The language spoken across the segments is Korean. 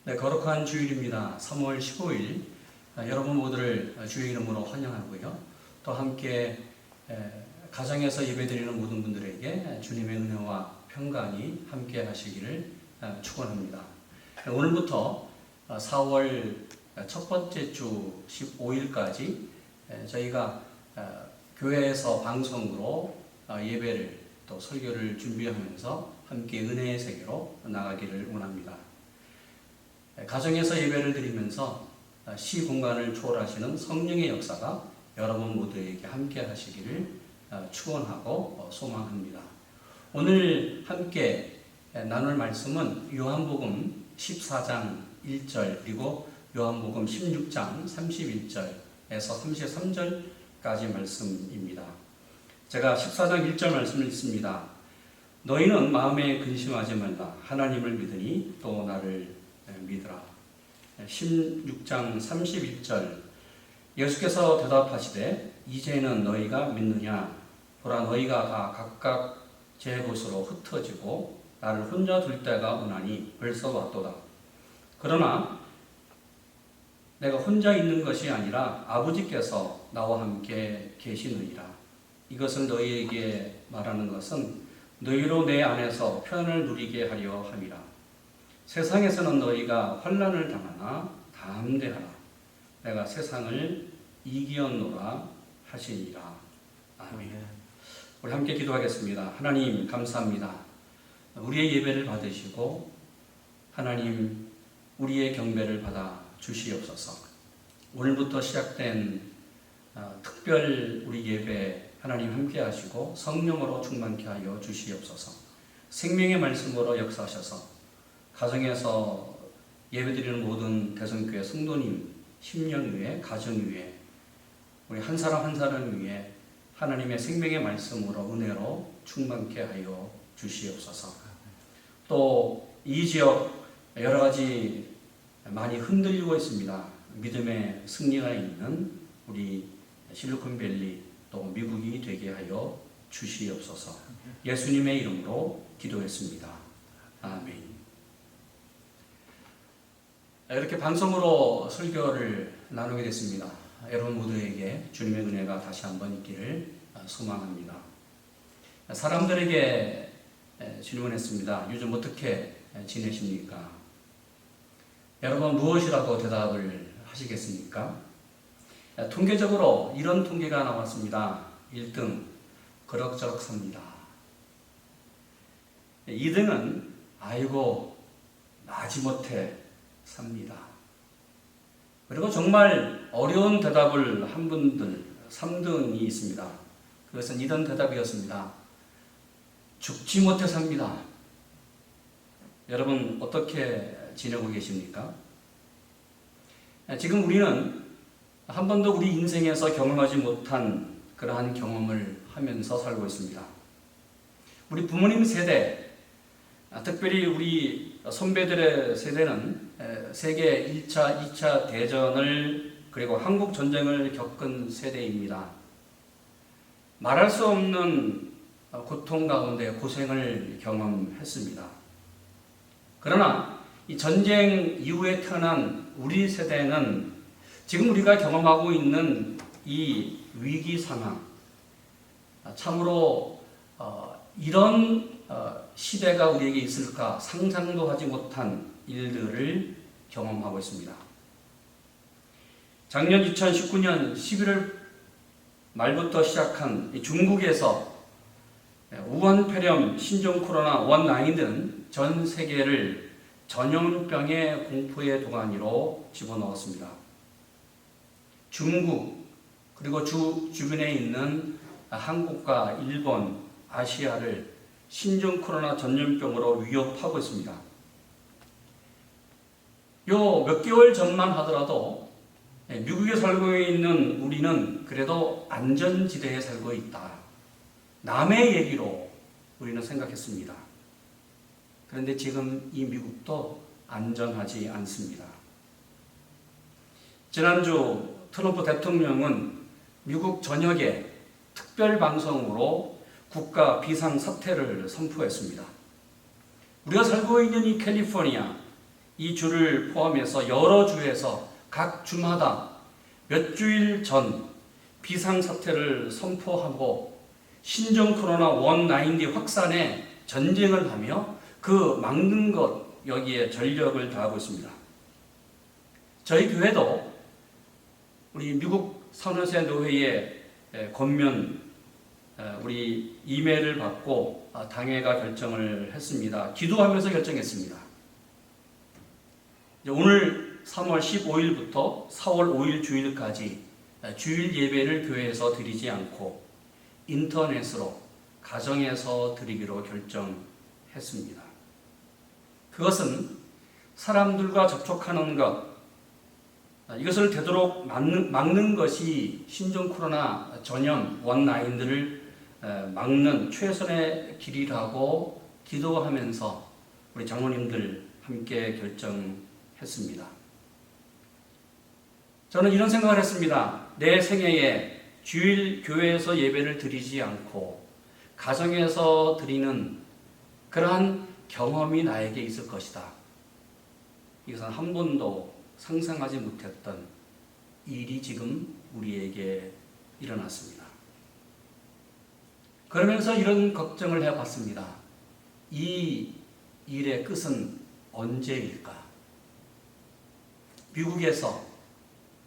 네, 거룩한 주일입니다. 3월 15일 여러분 모두를 주의 이름으로 환영하고요. 또 함께 가정에서 예배드리는 모든 분들에게 주님의 은혜와 평강이 함께 하시기를 축원합니다. 오늘부터 4월 첫 번째 주 15일까지 저희가 교회에서 방송으로 예배를 또 설교를 준비하면서 함께 은혜의 세계로 나가기를 원합니다. 가정에서 예배를 드리면서 시 공간을 초월하시는 성령의 역사가 여러분 모두에게 함께 하시기를 축원하고 소망합니다. 오늘 함께 나눌 말씀은 요한복음 14장 1절 그리고 요한복음 16장 31절에서 33절까지 말씀입니다. 제가 14장 1절 말씀을 읽습니다. 너희는 마음에 근심하지 말라. 하나님을 믿으니 또 나를 믿으라. 16장 31절 예수께서 대답하시되 이제는 너희가 믿느냐? 보라 너희가 다 각각 제 곳으로 흩어지고 나를 혼자 둘 때가 오나니 벌써 왔도다. 그러나 내가 혼자 있는 것이 아니라 아버지께서 나와 함께 계시느니라. 이것을 너희에게 말하는 것은 너희로 내 안에서 편을 누리게 하려 함이라. 세상에서는 너희가 환난을 당하나 담대하라. 내가 세상을 이기었노라 하시니라. 아멘. 우리 함께 기도하겠습니다. 하나님 감사합니다. 우리의 예배를 받으시고 하나님 우리의 경배를 받아 주시옵소서. 오늘부터 시작된 특별 우리 예배 하나님 함께 하시고 성령으로 충만케 하여 주시옵소서. 생명의 말씀으로 역사하셔서 가정에서 예배드리는 모든 대성교회 성도님 10년 위에 가정 위에 우리 한 사람 한 사람 위에 하나님의 생명의 말씀으로 은혜로 충만케 하여 주시옵소서. 또 이 지역 여러 가지 많이 흔들리고 있습니다. 믿음의 승리가 있는 우리 실리콘밸리 또 미국이 되게 하여 주시옵소서. 예수님의 이름으로 기도했습니다. 아멘. 이렇게 방송으로 설교를 나누게 됐습니다. 여러분 모두에게 주님의 은혜가 다시 한번 있기를 소망합니다. 사람들에게 질문했습니다. 요즘 어떻게 지내십니까? 여러분 무엇이라고 대답을 하시겠습니까? 통계적으로 이런 통계가 나왔습니다. 1등 그럭저럭 삽니다. 2등은 아이고 마지못해 삽니다. 그리고 정말 어려운 대답을 한 분들 3등이 있습니다. 그것은 이런 대답이었습니다. 죽지 못해 삽니다. 여러분 어떻게 지내고 계십니까? 지금 우리는 한 번도 우리 인생에서 경험하지 못한 그러한 경험을 하면서 살고 있습니다. 우리 부모님 세대, 특별히 우리 선배들의 세대는 세계 1차, 2차 대전을 그리고 한국 전쟁을 겪은 세대입니다. 말할 수 없는 고통 가운데 고생을 경험했습니다. 그러나 이 전쟁 이후에 태어난 우리 세대는 지금 우리가 경험하고 있는 이 위기 상황, 참으로 이런 시대가 우리에게 있을까 상상도 하지 못한 일들을 경험하고 있습니다. 작년 2019년 11월 말부터 시작한 중국에서 우한 폐렴, 신종 코로나, 원나잇은 전 세계를 전염병의 공포의 도가니로 집어넣었습니다. 중국 그리고 주변에 있는 한국과 일본, 아시아를 신종 코로나 전염병으로 위협하고 있습니다. 요 몇 개월 전만 하더라도 미국에 살고 있는 우리는 그래도 안전지대에 살고 있다. 남의 얘기로 우리는 생각했습니다. 그런데 지금 이 미국도 안전하지 않습니다. 지난주 트럼프 대통령은 미국 전역에 특별 방송으로 국가 비상사태를 선포했습니다. 우리가 살고 있는 이 캘리포니아, 이 주를 포함해서 여러 주에서 각 주마다 몇 주일 전 비상사태를 선포하고 신종 코로나 원나인디 확산에 전쟁을 하며 그 막는 것 여기에 전력을 다하고 있습니다. 저희 교회도 우리 미국 산호세 노회의 권면 우리 이메일을 받고 당회가 결정을 했습니다. 기도하면서 결정했습니다. 오늘 3월 15일부터 4월 5일 주일까지 주일 예배를 교회에서 드리지 않고 인터넷으로 가정에서 드리기로 결정했습니다. 그것은 사람들과 접촉하는 것, 이것을 되도록 막는 것이 신종 코로나 전염 원나인들을 막는 최선의 길이라고 기도하면서 우리 장로님들 함께 결정했습니다. 저는 이런 생각을 했습니다. 내 생애에 주일 교회에서 예배를 드리지 않고 가정에서 드리는 그러한 경험이 나에게 있을 것이다. 이것은 한 번도 상상하지 못했던 일이 지금 우리에게 일어났습니다. 그러면서 이런 걱정을 해봤습니다. 이 일의 끝은 언제일까? 미국에서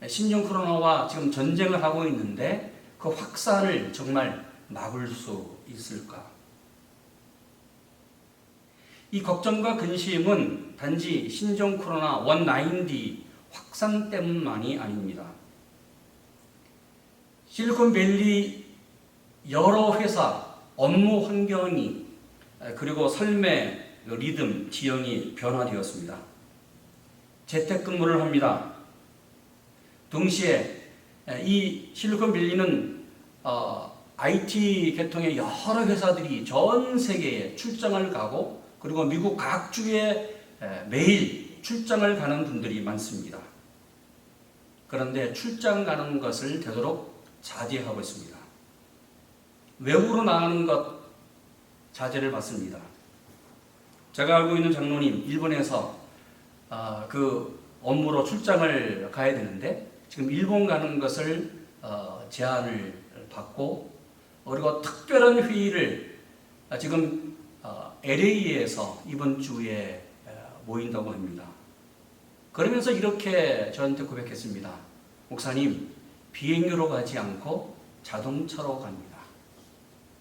신종 코로나와 지금 전쟁을 하고 있는데 그 확산을 정말 막을 수 있을까? 이 걱정과 근심은 단지 신종 코로나 원나인디 확산 때문만이 아닙니다. 실리콘밸리 여러 회사, 업무 환경이 그리고 삶의 리듬, 지형이 변화되었습니다. 재택근무를 합니다. 동시에 이 실리콘밸리는 IT 계통의 여러 회사들이 전 세계에 출장을 가고 그리고 미국 각 주에 매일 출장을 가는 분들이 많습니다. 그런데 출장 가는 것을 되도록 자제하고 있습니다. 외부로 나가는 것 자제를 받습니다. 제가 알고 있는 장로님 일본에서 그 업무로 출장을 가야 되는데 지금 일본 가는 것을 제안을 받고 그리고 특별한 회의를 지금 LA에서 이번 주에 모인다고 합니다. 그러면서 이렇게 저한테 고백했습니다. 목사님, 비행기로 가지 않고 자동차로 갑니다.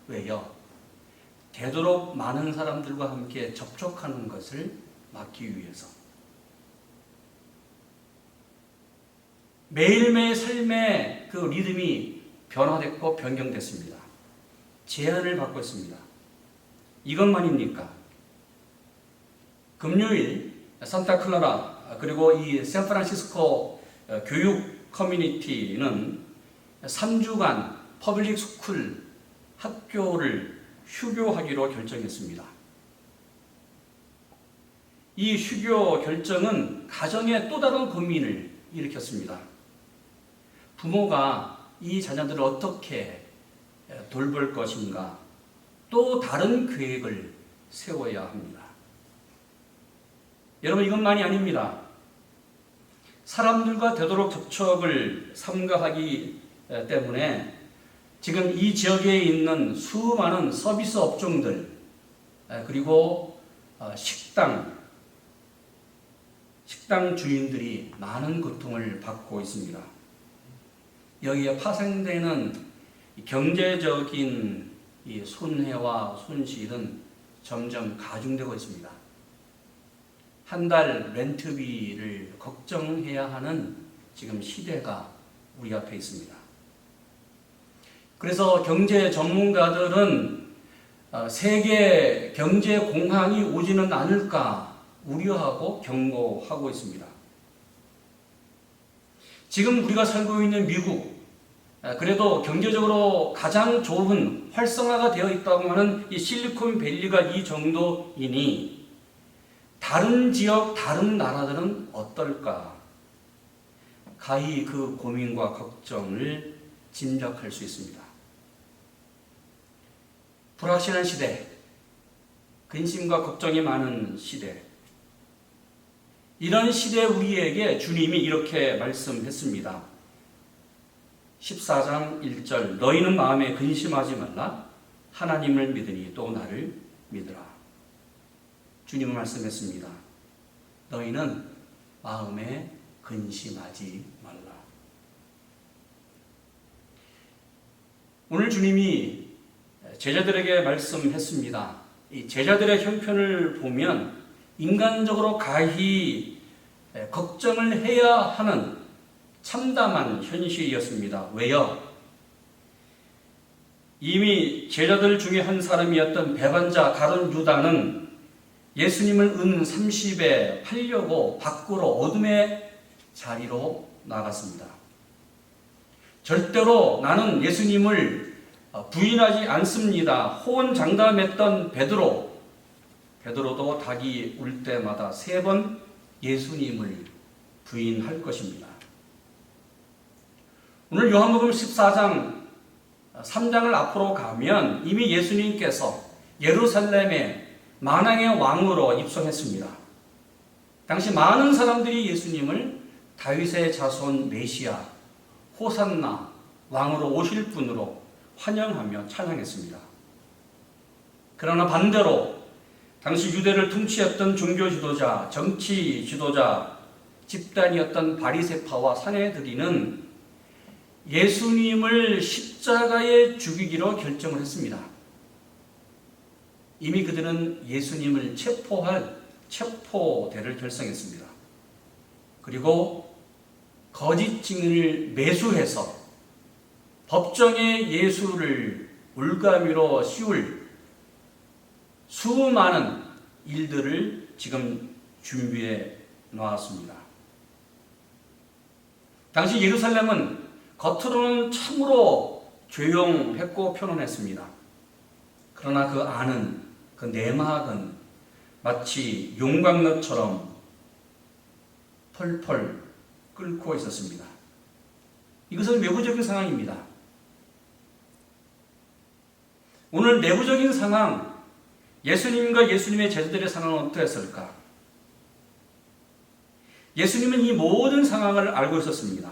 왜요? 되도록 많은 사람들과 함께 접촉하는 것을 막기 위해서. 매일매일 삶의 그 리듬이 변화됐고 변경됐습니다. 제안을 받고 있습니다. 이것만입니까? 금요일 산타클라라 그리고 이 샌프란시스코 교육 커뮤니티는 3주간 퍼블릭 스쿨 학교를 휴교하기로 결정했습니다. 이 휴교 결정은 가정에 또 다른 고민을 일으켰습니다. 부모가 이 자녀들을 어떻게 돌볼 것인가, 또 다른 계획을 세워야 합니다. 여러분, 이것만이 아닙니다. 사람들과 되도록 접촉을 삼가하기 때문에 지금 이 지역에 있는 수많은 서비스 업종들 그리고 식당 주인들이 많은 고통을 받고 있습니다. 여기에 파생되는 경제적인 이 손해와 손실은 점점 가중되고 있습니다. 한 달 렌트비를 걱정해야 하는 지금 시대가 우리 앞에 있습니다. 그래서 경제 전문가들은 세계 경제 공황이 오지는 않을까 우려하고 경고하고 있습니다. 지금 우리가 살고 있는 미국, 그래도 경제적으로 가장 좋은 활성화가 되어 있다고 하는 이 실리콘밸리가 이 정도이니 다른 지역, 다른 나라들은 어떨까? 가히 그 고민과 걱정을 짐작할 수 있습니다. 불확실한 시대, 근심과 걱정이 많은 시대, 이런 시대 우리에게 주님이 이렇게 말씀했습니다. 14장 1절 너희는 마음에 근심하지 말라 하나님을 믿으니 또 나를 믿으라. 주님은 말씀했습니다. 너희는 마음에 근심하지 말라. 오늘 주님이 제자들에게 말씀했습니다. 이 제자들의 형편을 보면 인간적으로 가히 걱정을 해야 하는 참담한 현실이었습니다. 왜요? 이미 제자들 중에 한 사람이었던 배반자 가룟 유다는 예수님을 은 30에 팔려고 밖으로 어둠의 자리로 나갔습니다. 절대로 나는 예수님을 부인하지 않습니다. 호언장담했던 베드로도 닭이 울 때마다 3번 예수님을 부인할 것입니다. 오늘 요한복음 14장 3장을 앞으로 가면 이미 예수님께서 예루살렘에 만왕의 왕으로 입성했습니다. 당시 많은 사람들이 예수님을 다윗의 자손 메시아, 호산나, 왕으로 오실 분으로 환영하며 찬양했습니다. 그러나 반대로 당시 유대를 통치했던 종교 지도자, 정치 지도자 집단이었던 바리새파와 사내들이는 예수님을 십자가에 죽이기로 결정을 했습니다. 이미 그들은 예수님을 체포할 체포대를 결성했습니다. 그리고 거짓 증인을 매수해서 법정에 예수를 올가미로 씌울 수많은 일들을 지금 준비해 놓았습니다. 당시 예루살렘은 겉으로는 참으로 조용했고 편안했습니다. 그러나 그 안은, 그 내막은 마치 용광로처럼 펄펄 끓고 있었습니다. 이것은 외부적인 상황입니다. 오늘 내부적인 상황, 예수님과 예수님의 제자들의 상황은 어떠했을까? 예수님은 이 모든 상황을 알고 있었습니다.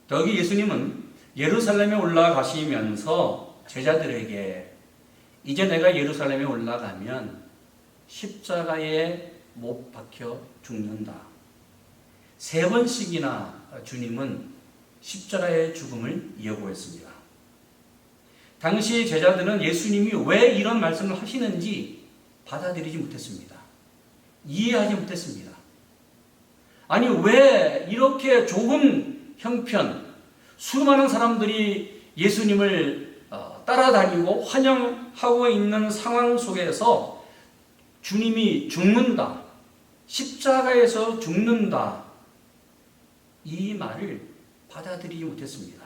더욱이 예수님은 예루살렘에 올라가시면서 제자들에게 이제 내가 예루살렘에 올라가면 십자가에 못 박혀 죽는다. 3번씩이나 주님은 십자가의 죽음을 예고했습니다. 당시 제자들은 예수님이 왜 이런 말씀을 하시는지 받아들이지 못했습니다. 이해하지 못했습니다. 아니 왜 이렇게 좁은 형편, 수많은 사람들이 예수님을 따라다니고 환영하고 있는 상황 속에서 주님이 죽는다, 십자가에서 죽는다, 이 말을 받아들이지 못했습니다.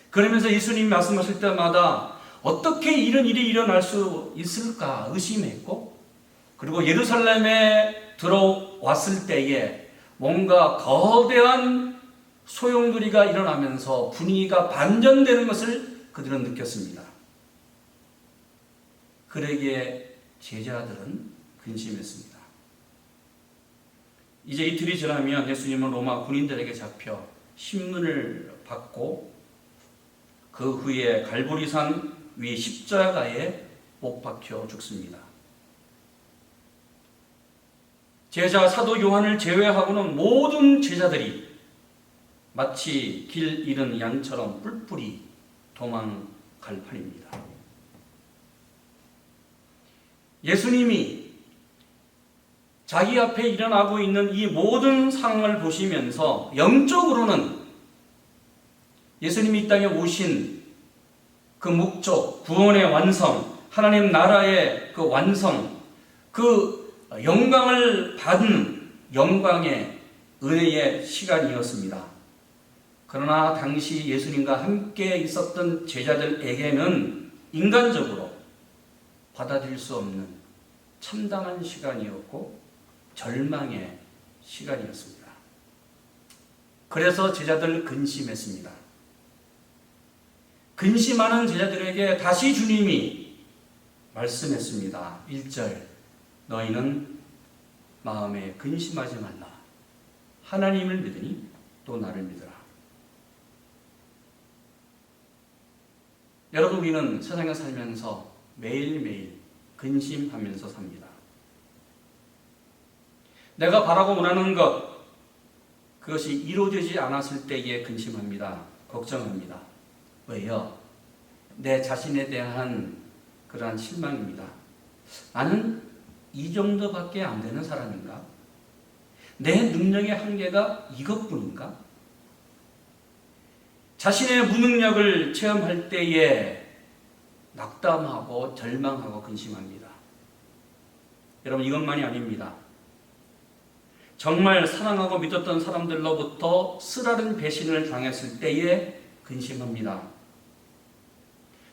그러면서 예수님이 말씀하실 때마다 어떻게 이런 일이 일어날 수 있을까 의심했고, 그리고 예루살렘에 들어왔을 때에 뭔가 거대한 소용돌이가 일어나면서 분위기가 반전되는 것을 그들은 느꼈습니다. 그러기에 제자들은 근심했습니다. 이제 이틀이 지나면 예수님은 로마 군인들에게 잡혀 신문을 받고 그 후에 갈보리산 위 십자가에 못 박혀 죽습니다. 제자 사도 요한을 제외하고는 모든 제자들이 마치 길 잃은 양처럼 뿔뿔이 도망갈 판입니다. 예수님이 자기 앞에 일어나고 있는 이 모든 상황을 보시면서 영적으로는 예수님이 이 땅에 오신 그 목적, 구원의 완성, 하나님 나라의 그 완성, 그 영광을 받은 영광의 은혜의 시간이었습니다. 그러나 당시 예수님과 함께 있었던 제자들에게는 인간적으로 받아들일 수 없는 참담한 시간이었고 절망의 시간이었습니다. 그래서 제자들 근심했습니다. 근심하는 제자들에게 다시 주님이 말씀했습니다. 1절 너희는 마음에 근심하지 말라. 하나님을 믿으니 또 나를 믿으라. 여러분, 우리는 세상에 살면서 매일매일 근심하면서 삽니다. 내가 바라고 원하는 것, 그것이 이루어지지 않았을 때에 근심합니다. 걱정합니다. 왜요? 내 자신에 대한 그러한 실망입니다. 나는 이 정도밖에 안 되는 사람인가? 내 능력의 한계가 이것뿐인가? 자신의 무능력을 체험할 때에 낙담하고 절망하고 근심합니다. 여러분, 이것만이 아닙니다. 정말 사랑하고 믿었던 사람들로부터 쓰라린 배신을 당했을 때에 근심합니다.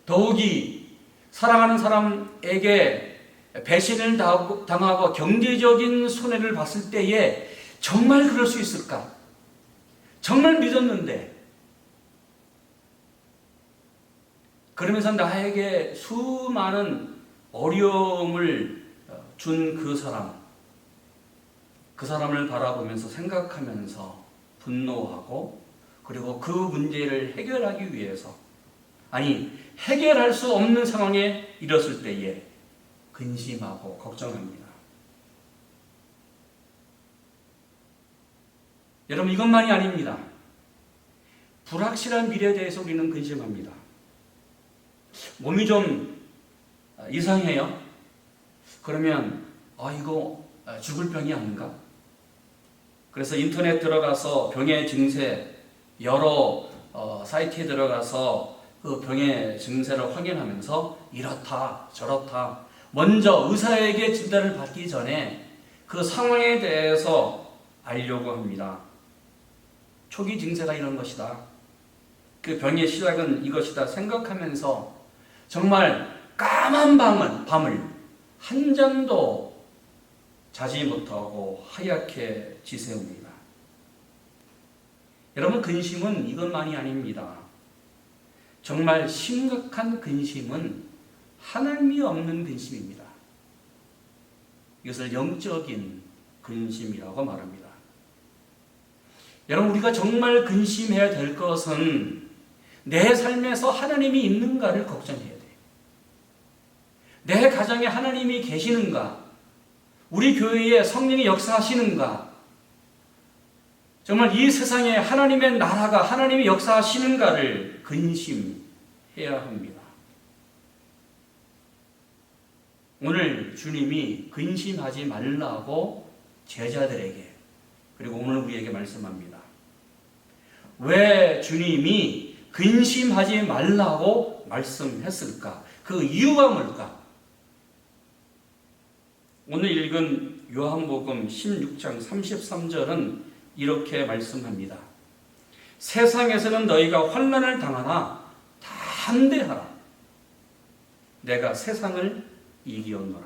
더욱이 사랑하는 사람에게 배신을 당하고 경제적인 손해를 봤을 때에 정말 그럴 수 있을까? 정말 믿었는데, 그러면서 나에게 수많은 어려움을 준 그 사람을 바라보면서 생각하면서 분노하고, 그리고 그 문제를 해결하기 위해서, 해결할 수 없는 상황에 이르렀을 때에 근심하고 걱정합니다. 여러분, 이것만이 아닙니다. 불확실한 미래에 대해서 우리는 근심합니다. 몸이 좀 이상해요. 그러면 이거 죽을 병이 아닌가? 그래서 인터넷 들어가서 병의 증세, 여러 사이트에 들어가서 그 병의 증세를 확인하면서 이렇다 저렇다, 먼저 의사에게 진단을 받기 전에 그 상황에 대해서 알려고 합니다. 초기 증세가 이런 것이다, 그 병의 시작은 이것이다 생각하면서 정말 까만 밤을 한 잠도 자지 못하고 하얗게 지새웁니다. 여러분, 근심은 이것만이 아닙니다. 정말 심각한 근심은 하나님이 없는 근심입니다. 이것을 영적인 근심이라고 말합니다. 여러분, 우리가 정말 근심해야 될 것은 내 삶에서 하나님이 있는가를 걱정해야 돼요. 내 가정에 하나님이 계시는가? 우리 교회에 성령이 역사하시는가? 정말 이 세상에 하나님의 나라가, 하나님이 역사하시는가를 근심해야 합니다. 오늘 주님이 근심하지 말라고 제자들에게, 그리고 오늘 우리에게 말씀합니다. 왜 주님이 근심하지 말라고 말씀했을까? 그 이유가 뭘까? 오늘 읽은 요한복음 16장 33절은 이렇게 말씀합니다. 세상에서는 너희가 환난을 당하나 담대하라. 내가 세상을 이기었노라.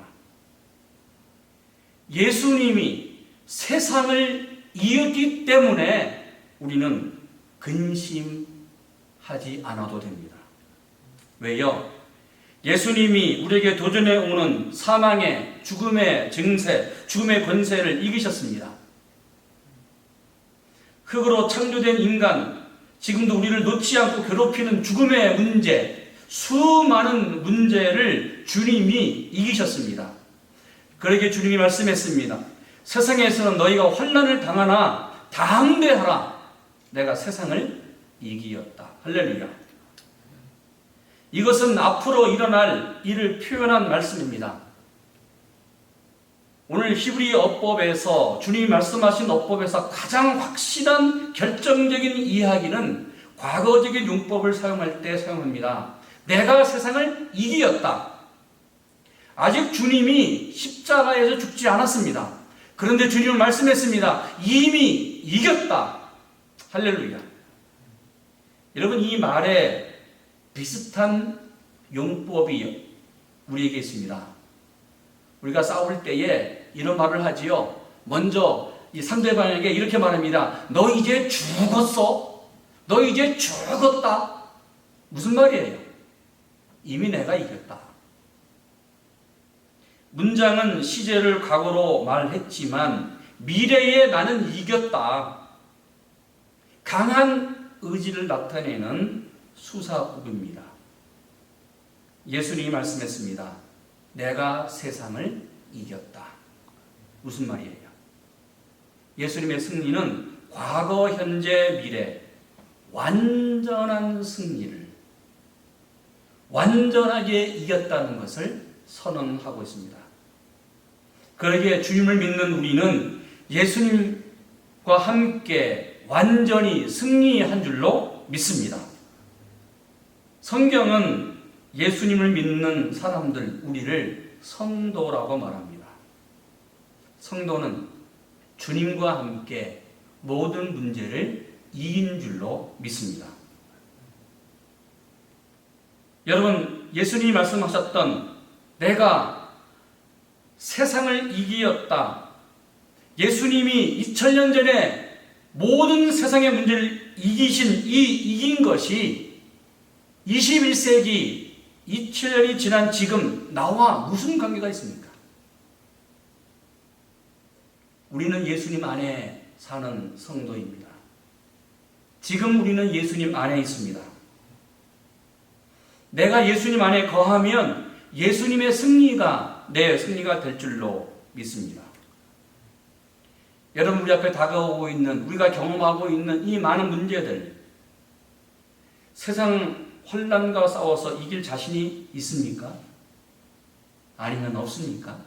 예수님이 세상을 이겼기 때문에 우리는 근심하지 않아도 됩니다. 왜요? 예수님이 우리에게 도전해 오는 사망의, 죽음의 증세, 죽음의 권세를 이기셨습니다. 흑으로 창조된 인간, 지금도 우리를 놓지 않고 괴롭히는 죽음의 문제, 수많은 문제를 주님이 이기셨습니다. 그러기에 주님이 말씀했습니다. 세상에서는 너희가 환난을 당하나 담대하라. 내가 세상을 이기었다. 할렐루야. 이것은 앞으로 일어날 일을 표현한 말씀입니다. 오늘 히브리 어법에서, 주님이 말씀하신 어법에서 가장 확실한 결정적인 이야기는 과거적인 용법을 사용할 때 사용합니다. 내가 세상을 이기었다. 아직 주님이 십자가에서 죽지 않았습니다. 그런데 주님은 말씀했습니다. 이미 이겼다. 할렐루야. 여러분, 이 말에 비슷한 용법이 우리에게 있습니다. 우리가 싸울 때에 이런 말을 하지요. 먼저 이 상대방에게 이렇게 말합니다. 너 이제 죽었어? 너 이제 죽었다? 무슨 말이에요? 이미 내가 이겼다. 문장은 시제를 과거로 말했지만 미래에 나는 이겼다. 강한 의지를 나타내는 수사구입니다. 예수님이 말씀했습니다. 내가 세상을 이겼다. 무슨 말이에요? 예수님의 승리는 과거, 현재, 미래 완전한 승리를 완전하게 이겼다는 것을 선언하고 있습니다. 그러기에 주님을 믿는 우리는 예수님과 함께 완전히 승리한 줄로 믿습니다. 성경은 예수님을 믿는 사람들, 우리를 성도라고 말합니다. 성도는 주님과 함께 모든 문제를 이긴 줄로 믿습니다. 여러분, 예수님이 말씀하셨던 내가 세상을 이기었다. 예수님이 2000년 전에 모든 세상의 문제를 이긴 것이 21세기 2000년이 지난 지금 나와 무슨 관계가 있습니까? 우리는 예수님 안에 사는 성도입니다. 지금 우리는 예수님 안에 있습니다. 내가 예수님 안에 거하면 예수님의 승리가 내 승리가 될 줄로 믿습니다. 여러분, 우리 앞에 다가오고 있는, 우리가 경험하고 있는 이 많은 문제들, 세상 혼란과 싸워서 이길 자신이 있습니까? 아니면 없습니까?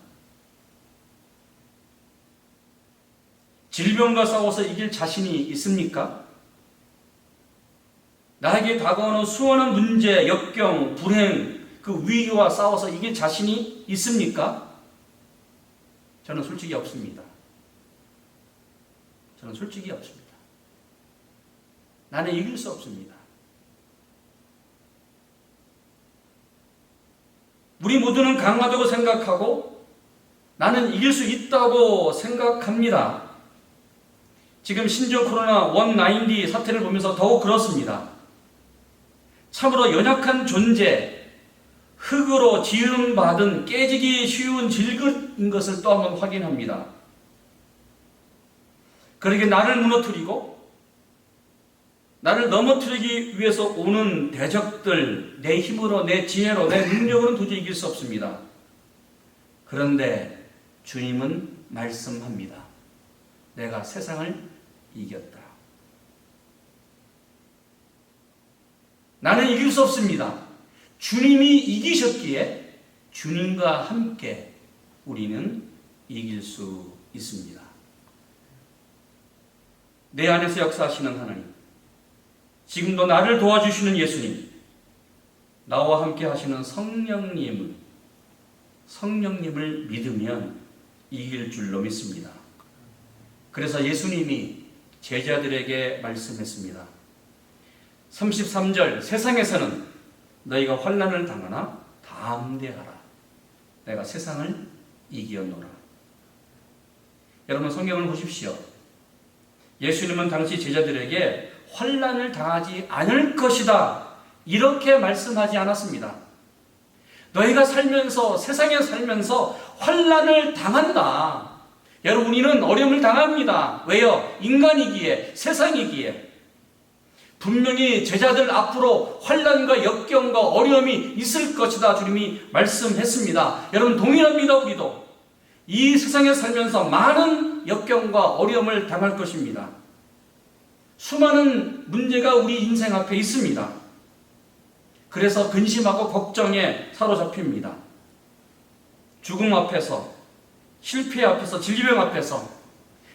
질병과 싸워서 이길 자신이 있습니까? 나에게 다가오는 수많은 문제, 역경, 불행, 그 위기와 싸워서 이길 자신이 있습니까? 저는 솔직히 없습니다. 저는 솔직히 없습니다. 나는 이길 수 없습니다. 우리 모두는 강하다고 생각하고 나는 이길 수 있다고 생각합니다. 지금 신종 코로나 190 사태를 보면서 더욱 그렇습니다. 참으로 연약한 존재, 흙으로 지음받은 깨지기 쉬운 질그인 것을 또 한번 확인합니다. 그러게 나를 무너뜨리고 나를 넘어뜨리기 위해서 오는 대적들, 내 힘으로, 내 지혜로, 내 능력으로는 도저히 이길 수 없습니다. 그런데 주님은 말씀합니다. 내가 세상을 이겼다. 나는 이길 수 없습니다. 주님이 이기셨기에 주님과 함께 우리는 이길 수 있습니다. 내 안에서 역사하시는 하나님, 지금도 나를 도와주시는 예수님, 나와 함께 하시는 성령님을 믿으면 이길 줄로 믿습니다. 그래서 예수님이 제자들에게 말씀했습니다. 33절, 세상에서는 너희가 환난을 당하나 담대하라. 내가 세상을 이기었노라. 여러분, 성경을 보십시오. 예수님은 당시 제자들에게 환난을 당하지 않을 것이다, 이렇게 말씀하지 않았습니다. 너희가 살면서, 세상에 살면서 환난을 당한다. 여러분, 우리는 어려움을 당합니다. 왜요? 인간이기에, 세상이기에. 분명히 제자들 앞으로 환난과 역경과 어려움이 있을 것이다, 주님이 말씀했습니다. 여러분, 동일합니다. 우리도 이 세상에 살면서 많은 역경과 어려움을 당할 것입니다. 수많은 문제가 우리 인생 앞에 있습니다. 그래서 근심하고 걱정에 사로잡힙니다. 죽음 앞에서, 실패 앞에서, 질병 앞에서,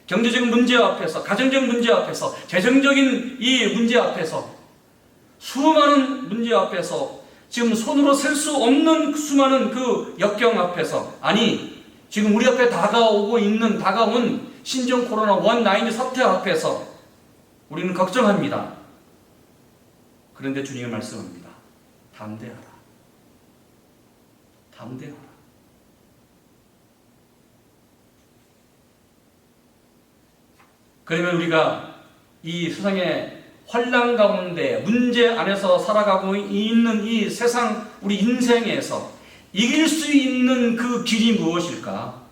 경제적인 문제 앞에서, 가정적 문제 앞에서, 재정적인 이 문제 앞에서, 수많은 문제 앞에서, 지금 손으로 셀 수 없는 수많은 그 역경 앞에서, 아니 지금 우리 앞에 다가온 신종 코로나 190 사태 앞에서 우리는 걱정합니다. 그런데 주님이 말씀합니다. 담대하라. 담대하라. 그러면 우리가 이 세상의 환난 가운데 문제 안에서 살아가고 있는 이 세상, 우리 인생에서 이길 수 있는 그 길이 무엇일까?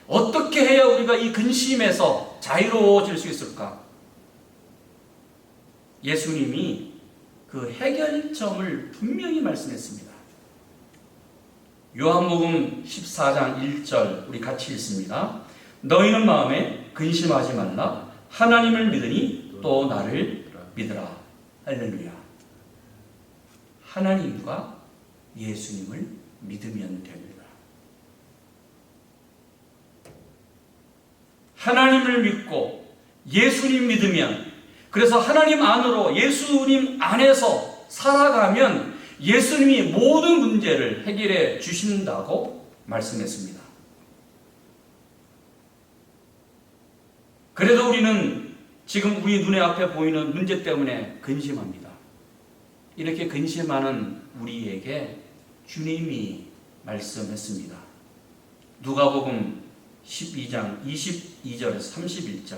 어떻게 해야 우리가 이 근심에서 자유로워질 수 있을까? 예수님이 그 해결점을 분명히 말씀했습니다. 요한복음 14장 1절 우리 같이 읽습니다. 너희는 마음에 근심하지 말라. 하나님을 믿으니 또 나를 믿으라. 할렐루야. 하나님과 예수님을 믿으면 됩니다. 하나님을 믿고 예수님 믿으면, 그래서 하나님 안으로 예수님 안에서 살아가면 예수님이 모든 문제를 해결해 주신다고 말씀했습니다. 그래도 우리는 지금 우리 눈에 앞에 보이는 문제 때문에 근심합니다. 이렇게 근심하는 우리에게 주님이 말씀했습니다. 누가복음 12장 22절에서 31절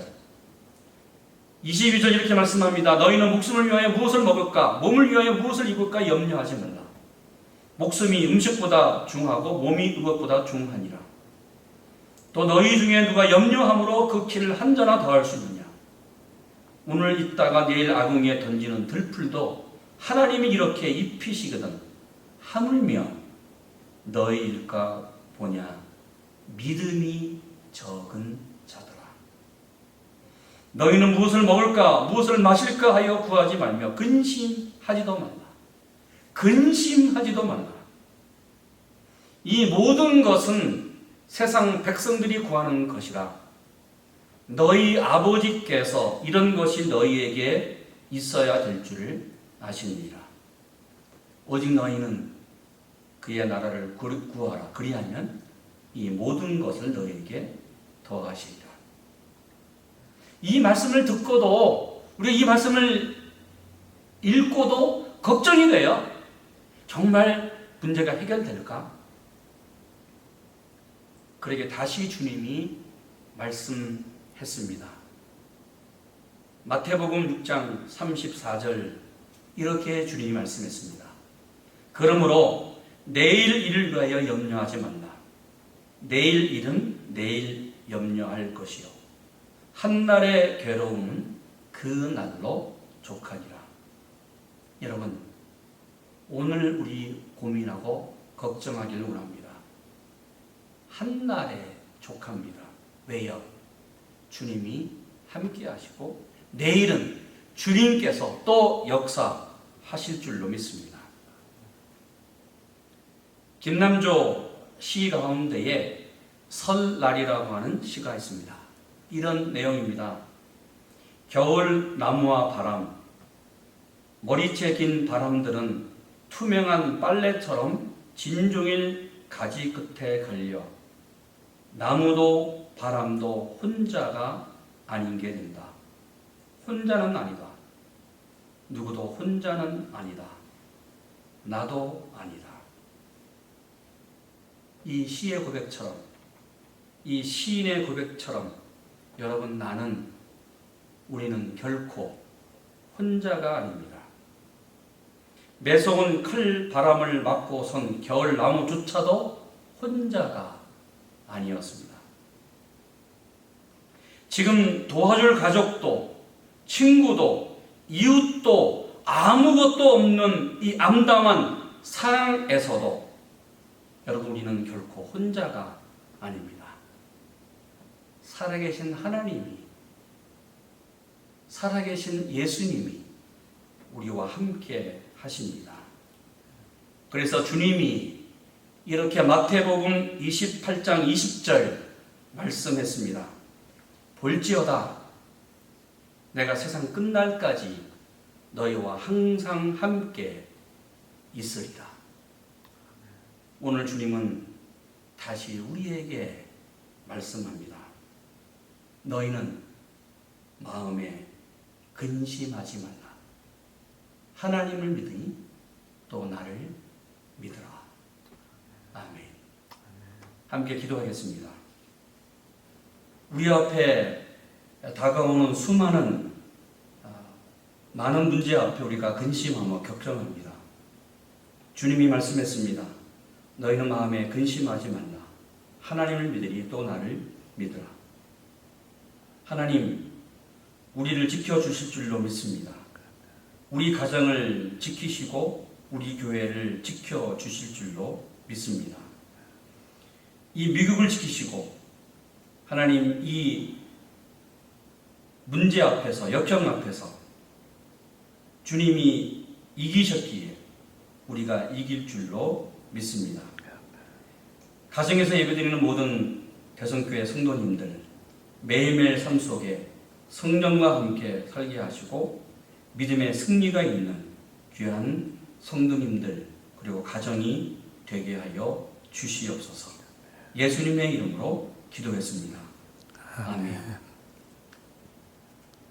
22절 이렇게 말씀합니다. 너희는 목숨을 위하여 무엇을 먹을까? 몸을 위하여 무엇을 입을까? 염려하지 말라. 목숨이 음식보다 중하고 몸이 의복보다 중하니라. 또 너희 중에 누가 염려함으로 그 키를 한 자나 더할 수 있느냐? 오늘 있다가 내일 아궁이에 던지는 들풀도 하나님이 이렇게 입히시거든 하물며 너희일까 보냐? 믿음이 적은 자더라. 너희는 무엇을 먹을까 무엇을 마실까 하여 구하지 말며 근심하지도 말라. 근심하지도 말라. 이 모든 것은 세상 백성들이 구하는 것이라. 너희 아버지께서 이런 것이 너희에게 있어야 될 줄을 아시느니라. 오직 너희는 그의 나라를 구하라. 그리하면 이 모든 것을 너희에게 더하시리라. 이 말씀을 듣고도, 우리가 이 말씀을 읽고도 걱정이 돼요. 정말 문제가 해결될까? 그러게 다시 주님이 말씀했습니다. 마태복음 6장 34절 이렇게 주님이 말씀했습니다. 그러므로 내일 일을 위하여 염려하지 말라. 내일 일은 내일 염려할 것이요 한날의 괴로움은 그 날로 족하니라. 여러분, 오늘 우리 고민하고 걱정하기를 원합니다. 한날에 족합니다. 왜요? 주님이 함께 하시고 내일은 주님께서 또 역사하실 줄로 믿습니다. 김남조 시 가운데에 설날이라고 하는 시가 있습니다. 이런 내용입니다. 겨울 나무와 바람, 머리채 긴 바람들은 투명한 빨래처럼 진종일 가지 끝에 걸려 나무도 바람도 혼자가 아닌 게 된다. 혼자는 아니다. 누구도 혼자는 아니다. 나도 아니다. 이 시의 고백처럼, 이 시인의 고백처럼 여러분, 우리는 결코 혼자가 아닙니다. 매서운 클 바람을 맞고 선 겨울 나무조차도 혼자가 아니었습니다. 지금 도와줄 가족도, 친구도, 이웃도 아무것도 없는 이 암담한 상황에서도 여러분, 우리는 결코 혼자가 아닙니다. 살아계신 하나님이, 살아계신 예수님이 우리와 함께 하십니다. 그래서 주님이 이렇게 마태복음 28장 20절 말씀했습니다. 볼지어다 내가 세상 끝날까지 너희와 항상 함께 있으리라. 오늘 주님은 다시 우리에게 말씀합니다. 너희는 마음에 근심하지 말라. 하나님을 믿으니 또 나를 믿으라. 아멘. 함께 기도하겠습니다. 우리 앞에 다가오는 수많은 많은 문제 앞에 우리가 근심하며 걱정합니다. 주님이 말씀했습니다. 너희는 마음에 근심하지 말라. 하나님을 믿으리 또 나를 믿으라. 하나님, 우리를 지켜주실 줄로 믿습니다. 우리 가정을 지키시고 우리 교회를 지켜주실 줄로 믿습니다. 이 미국을 지키시고 하나님, 이 문제 앞에서, 역경 앞에서 주님이 이기셨기에 우리가 이길 줄로 믿습니다. 가정에서 예배드리는 모든 대성교회 성도님들, 매일매일 삶 속에 성령과 함께 살게 하시고 믿음의 승리가 있는 귀한 성도님들 그리고 가정이 되게 하여 주시옵소서. 예수님의 이름으로 기도했습니다. 아멘.